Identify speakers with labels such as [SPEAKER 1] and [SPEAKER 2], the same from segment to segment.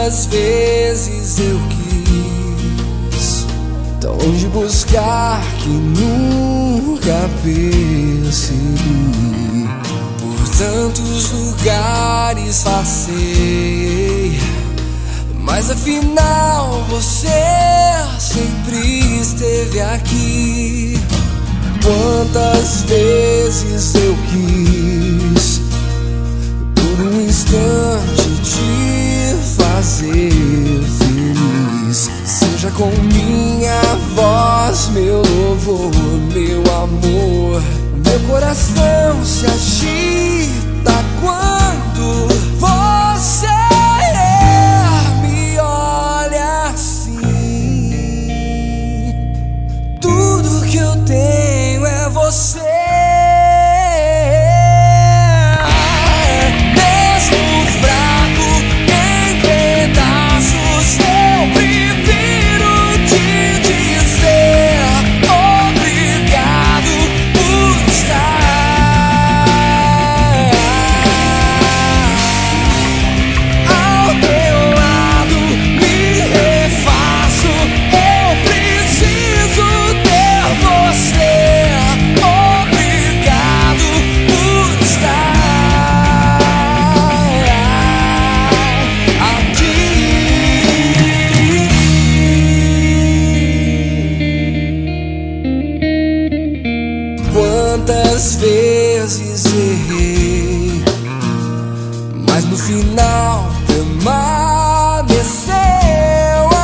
[SPEAKER 1] Quantas vezes eu quis tão longe buscar que nunca percebi. Por tantos lugares passei, mas afinal você sempre esteve aqui. Quantas vezes eu quis por um instante te fazer feliz, seja com minha voz, meu louvor, meu amor. Meu coração se agita quando você me olha assim. Tudo que eu tenho é você. Quantas vezes errei, mas no final permaneceu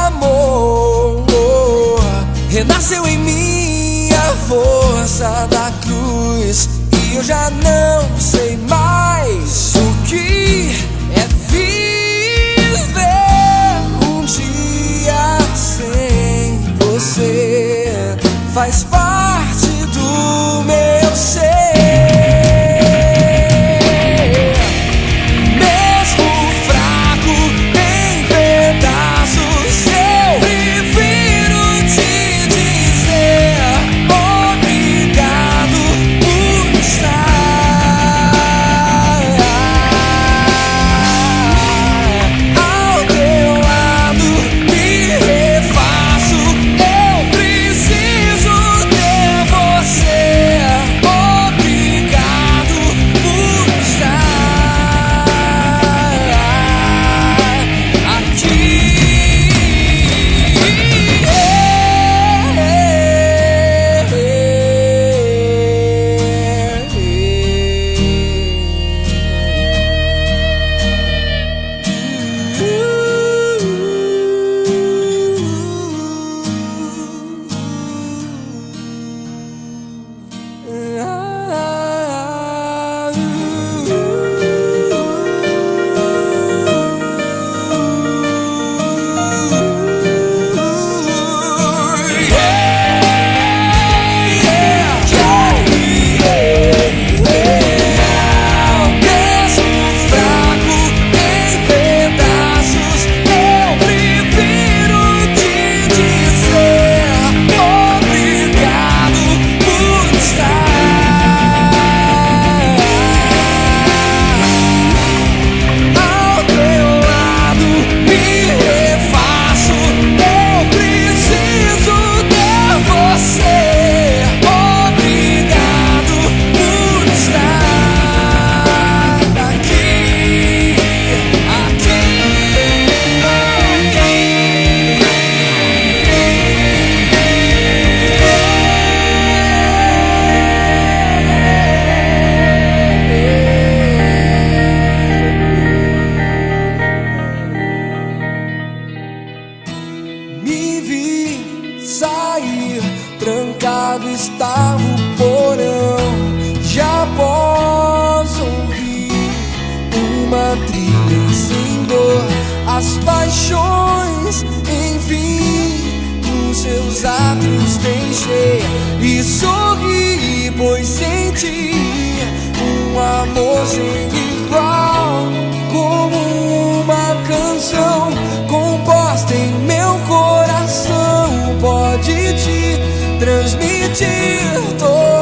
[SPEAKER 1] amor. Renasceu em mim a força da cruz, e eu já não sei mais o que é viver um dia sem você. Faz parte do meu ser. Mesmo fraco em pedaços, eu prefiro te dizer obrigado por estar ao teu lado. Me refaço, eu preciso ter você. Obrigado por estar aqui. Me vi sair, trancado está no porão. Já posso ouvir uma trilha sem dor, as paixões, enfim, nos seus atos deixei e sorri, pois senti um amor sem igual, como uma canção composta em meu coração. Pode te transmitir todo